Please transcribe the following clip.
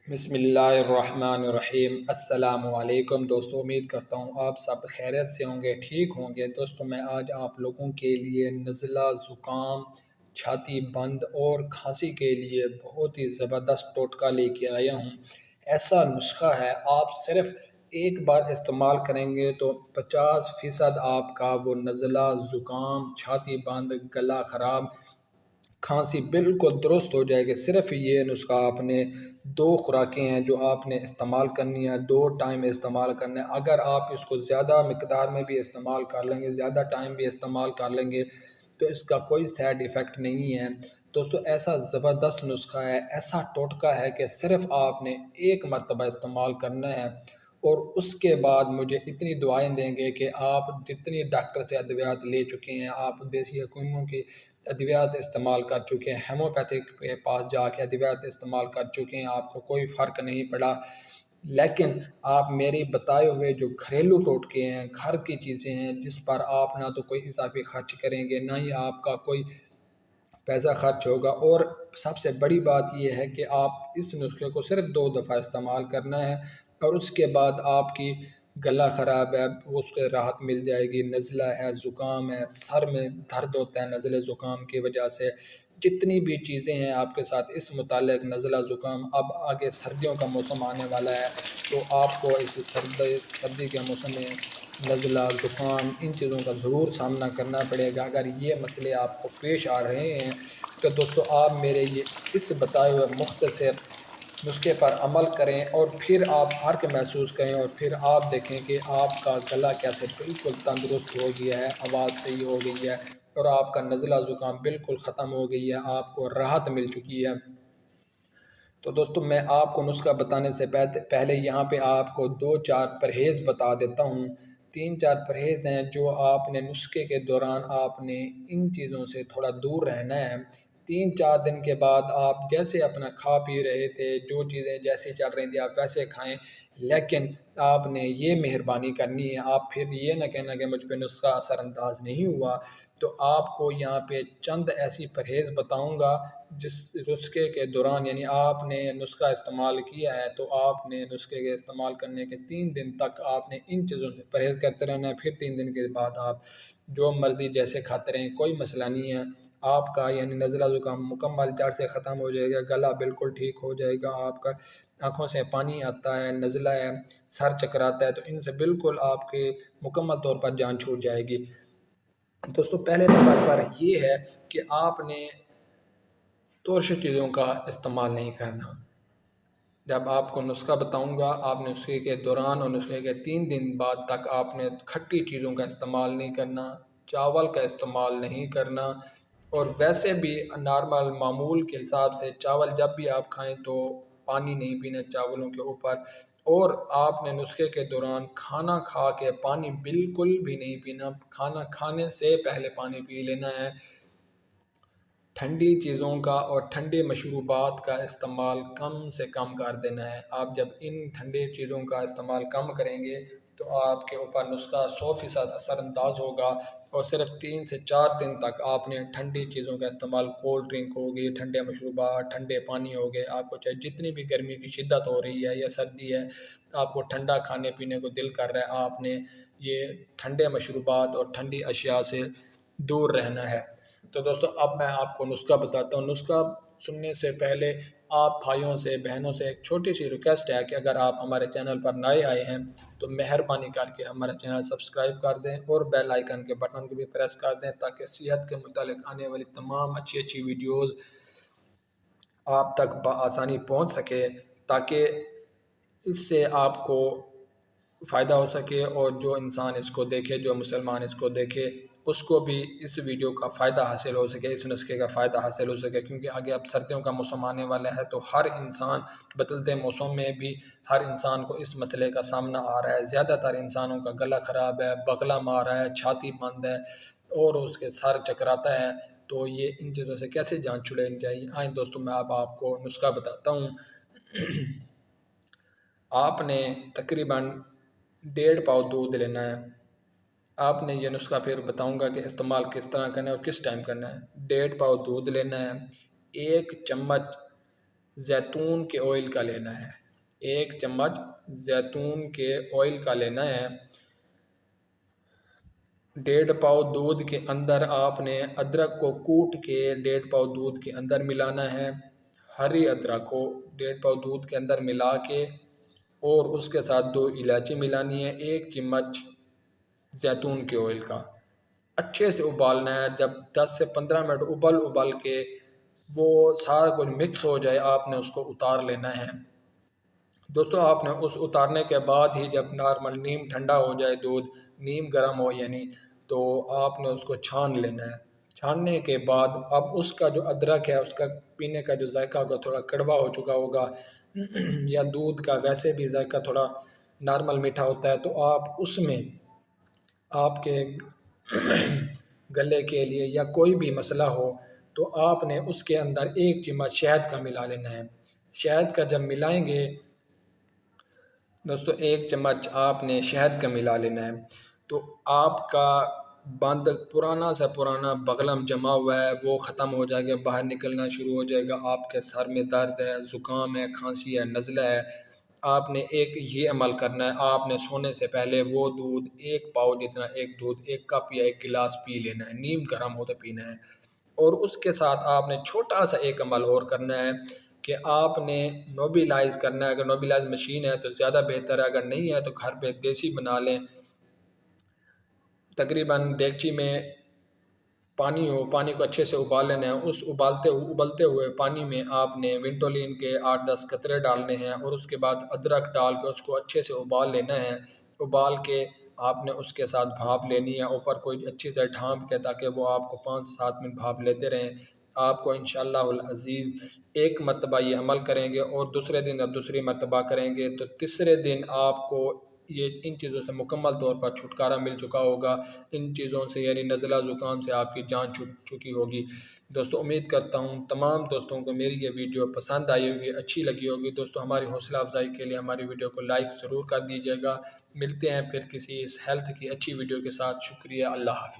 بسم اللہ الرحمن الرحیم۔ السلام علیکم دوستو، امید کرتا ہوں آپ سب خیریت سے ہوں گے، ٹھیک ہوں گے۔ دوستو میں آج آپ لوگوں کے لیے نزلہ، زکام، چھاتی بند اور کھانسی کے لیے بہت ہی زبردست ٹوٹکا لے کے آیا ہوں۔ ایسا نسخہ ہے، آپ صرف ایک بار استعمال کریں گے تو 50% آپ کا وہ نزلہ، زکام، چھاتی بند، گلا خراب، کھانسی بالکل درست ہو جائے گی۔ صرف یہ نسخہ آپ نے 2 خوراکیں ہیں جو آپ نے استعمال کرنی ہے، 2 ٹائم استعمال کرنا ہے۔ اگر آپ اس کو زیادہ مقدار میں بھی استعمال کر لیں گے، زیادہ ٹائم بھی استعمال کر لیں گے تو اس کا کوئی سائیڈ ایفیکٹ نہیں ہے۔ دوستو ایسا زبردست نسخہ ہے، ایسا ٹوٹکا ہے کہ صرف آپ نے ایک مرتبہ استعمال کرنا ہے اور اس کے بعد مجھے اتنی دعائیں دیں گے کہ آپ جتنی ڈاکٹر سے ادویات لے چکے ہیں، آپ دیسی حکومتوں کی ادویات استعمال کر چکے ہیں، ہیموپیتھک کے پاس جا کے ادویات استعمال کر چکے ہیں، آپ کو کوئی فرق نہیں پڑا، لیکن آپ میری بتائے ہوئے جو گھریلو ٹوٹکے ہیں، گھر کی چیزیں ہیں جس پر آپ نہ تو کوئی اضافی خرچ کریں گے، نہ ہی آپ کا کوئی پیسہ خرچ ہوگا، اور سب سے بڑی بات یہ ہے کہ آپ اس نسخے کو صرف 2 دفعہ استعمال کرنا ہے اور اس کے بعد آپ کی گلا خراب ہے اس کو راحت مل جائے گی، نزلہ ہے، زکام ہے، سر میں درد ہوتا ہے نزلے زکام کی وجہ سے، جتنی بھی چیزیں ہیں آپ کے ساتھ اس متعلق نزلہ زکام، اب آگے سردیوں کا موسم آنے والا ہے تو آپ کو اس سردی کے موسم میں نزلہ زکام ان چیزوں کا ضرور سامنا کرنا پڑے گا۔ اگر یہ مسئلے آپ کو پیش آ رہے ہیں تو دوستو آپ میرے یہ اس بتائے ہوئے مختصر نسخے پر عمل کریں اور پھر آپ فرق محسوس کریں اور پھر آپ دیکھیں کہ آپ کا گلا کیسے بالکل تندرست ہو گیا ہے، آواز صحیح ہو گئی ہے اور آپ کا نزلہ زکام بالکل ختم ہو گئی ہے، آپ کو راحت مل چکی ہے۔ تو دوستو میں آپ کو نسخہ بتانے سے پہلے یہاں پہ آپ کو 2-4 پرہیز بتا دیتا ہوں۔ 3-4 پرہیز ہیں جو آپ نے نسخے کے دوران آپ نے ان چیزوں سے تھوڑا دور رہنا ہے۔ 3-4 دن کے بعد آپ جیسے اپنا کھا پی رہے تھے، جو چیزیں جیسے چل رہی تھیں آپ ویسے کھائیں، لیکن آپ نے یہ مہربانی کرنی ہے، آپ پھر یہ نہ کہنا کہ مجھ پہ نسخہ اثر انداز نہیں ہوا، تو آپ کو یہاں پہ چند ایسی پرہیز بتاؤں گا جس نسخے کے دوران، یعنی آپ نے نسخہ استعمال کیا ہے تو آپ نے نسخے کے استعمال کرنے کے 3 دن تک آپ نے ان چیزوں سے پرہیز کرتے رہنا ہے۔ پھر 3 دن کے بعد آپ جو مرضی جیسے کھاتے رہیں، کوئی مسئلہ نہیں ہے، آپ کا یعنی نزلہ زکام مکمل جڑ سے ختم ہو جائے گا، گلا بالکل ٹھیک ہو جائے گا، آپ کا آنکھوں سے پانی آتا ہے، نزلہ ہے، سر چکراتا ہے، تو ان سے بالکل آپ کے مکمل طور پر جان چھوٹ جائے گی۔ دوستو پہلے نمبر پر یہ ہے کہ آپ نے ترش چیزوں کا استعمال نہیں کرنا۔ جب آپ کو نسخہ بتاؤں گا، آپ نے نسخے کے دوران اور نسخے کے 3 دن بعد تک آپ نے کھٹی چیزوں کا استعمال نہیں کرنا، چاول کا استعمال نہیں کرنا، اور ویسے بھی نارمل معمول کے حساب سے چاول جب بھی آپ کھائیں تو پانی نہیں پینا چاولوں کے اوپر، اور آپ نے نسخے کے دوران کھانا کھا کے پانی بالکل بھی نہیں پینا، کھانا کھانے سے پہلے پانی پی لینا ہے۔ ٹھنڈی چیزوں کا اور ٹھنڈے مشروبات کا استعمال کم سے کم کر دینا ہے۔ آپ جب ان ٹھنڈے چیزوں کا استعمال کم کریں گے تو آپ کے اوپر نسخہ 100% اثر انداز ہوگا، اور صرف 3 سے 4 دن تک آپ نے ٹھنڈی چیزوں کا استعمال، کولڈ ڈرنک ہوگی، ٹھنڈے مشروبات، ٹھنڈے پانی ہو گئے، آپ کو چاہے جتنی بھی گرمی کی شدت ہو رہی ہے یا سردی ہے، آپ کو ٹھنڈا کھانے پینے کو دل کر رہا ہے، آپ نے یہ ٹھنڈے مشروبات اور ٹھنڈی اشیاء سے دور رہنا ہے۔ تو دوستو اب میں آپ کو نسخہ بتاتا ہوں۔ نسخہ سننے سے پہلے آپ بھائیوں سے، بہنوں سے ایک چھوٹی سی ریکویسٹ ہے کہ اگر آپ ہمارے چینل پر نئے آئے ہیں تو مہربانی کر کے ہمارا چینل سبسکرائب کر دیں اور بیل آئیکن کے بٹن کو بھی پریس کر دیں تاکہ صحت کے متعلق آنے والی تمام اچھی ویڈیوز آپ تک بآسانی پہنچ سکے، تاکہ اس سے آپ کو فائدہ ہو سکے، اور جو انسان اس کو دیکھے، جو مسلمان اس کو دیکھے، اس کو بھی اس ویڈیو کا فائدہ حاصل ہو سکے، اس نسخے کا فائدہ حاصل ہو سکے، کیونکہ آگے اب سردیوں کا موسم آنے والا ہے تو ہر انسان بدلتے موسم میں بھی ہر انسان کو اس مسئلے کا سامنا آ رہا ہے۔ زیادہ تر انسانوں کا گلا خراب ہے، بغلہ مار رہا ہے، چھاتی بند ہے اور اس کے سر چکراتا ہے، تو یہ ان چیزوں سے کیسے جان چھڑانی چاہیے؟ آئیں دوستوں میں اب آپ کو نسخہ بتاتا ہوں۔ آپ نے تقریباً 1.5 پاؤ دودھ لینا ہے۔ آپ نے یہ نسخہ پھر بتاؤں گا کہ استعمال کس طرح کرنا ہے اور کس ٹائم کرنا ہے۔ 1.5 پاؤ دودھ لینا ہے، 1 چمچ زیتون کے آئل کا لینا ہے، 1 چمچ زیتون کے آئل کا لینا ہے۔ 1.5 پاؤ دودھ کے اندر آپ نے ادرک کو کوٹ کے 1.5 پاؤ دودھ کے اندر ملانا ہے۔ ہری ادرک کو 1.5 پاؤ دودھ کے اندر ملا کے اور اس کے ساتھ 2 الائچی ملانی ہے، 1 چمچ زیتون کے آئل کا، اچھے سے ابالنا ہے۔ جب 10 سے 15 منٹ ابل کے وہ سارا کچھ مکس ہو جائے، آپ نے اس کو اتار لینا ہے۔ دوستو آپ نے اس اتارنے کے بعد ہی جب نارمل نیم ٹھنڈا ہو جائے، دودھ نیم گرم ہو یعنی، تو آپ نے اس کو چھان لینا ہے۔ چھاننے کے بعد اب اس کا جو ادرک ہے، اس کا پینے کا جو ذائقہ ہوگا تھوڑا کڑوا ہو چکا ہوگا یا دودھ کا ویسے بھی ذائقہ تھوڑا نارمل میٹھا ہوتا ہے، تو آپ اس میں آپ کے گلے کے لیے یا کوئی بھی مسئلہ ہو تو آپ نے اس کے اندر 1 چمچ شہد کا ملا لینا ہے۔ شہد کا جب ملائیں گے دوستو، 1 چمچ آپ نے شہد کا ملا لینا ہے، تو آپ کا بند پرانا سے پرانا بغلم جمع ہوا ہے وہ ختم ہو جائے گا، باہر نکلنا شروع ہو جائے گا۔ آپ کے سر میں درد ہے، زکام ہے، کھانسی ہے، نزلہ ہے، آپ نے یہ عمل کرنا ہے، آپ نے سونے سے پہلے وہ دودھ 1 پاؤ جتنا، 1 کپ یا 1 گلاس پی لینا ہے، نیم گرم ہو تو پینا ہے۔ اور اس کے ساتھ آپ نے چھوٹا سا ایک عمل اور کرنا ہے کہ آپ نے نوبیلائز کرنا ہے۔ اگر نوبیلائز مشین ہے تو زیادہ بہتر ہے، اگر نہیں ہے تو گھر پہ دیسی بنا لیں۔ تقریباً دیگچی میں پانی ہو، پانی کو اچھے سے ابال لینا ہے۔ اس ابلتے ہوئے پانی میں آپ نے ونٹولین کے 8-10 قطرے ڈالنے ہیں اور اس کے بعد ادرک ڈال کے اس کو اچھے سے ابال لینا ہے۔ ابال کے آپ نے اس کے ساتھ بھاپ لینی ہے، اوپر کوئی اچھی سے ڈھانپ کے، تاکہ وہ آپ کو 5-7 منٹ بھاپ لیتے رہیں۔ آپ کو انشاءاللہ العزیز ایک مرتبہ یہ عمل کریں گے اور دوسرے دن اب دوسری مرتبہ کریں گے تو تیسرے دن آپ کو یہ ان چیزوں سے مکمل طور پر چھٹکارا مل چکا ہوگا۔ ان چیزوں سے یعنی نزلہ زکام سے آپ کی جان چھوٹ چکی ہوگی۔ دوستو امید کرتا ہوں تمام دوستوں کو میری یہ ویڈیو پسند آئی ہوگی، اچھی لگی ہوگی۔ دوستو ہماری حوصلہ افزائی کے لیے ہماری ویڈیو کو لائک ضرور کر دیجیے گا۔ ملتے ہیں پھر کسی اس ہیلتھ کی اچھی ویڈیو کے ساتھ۔ شکریہ، اللہ حافظ۔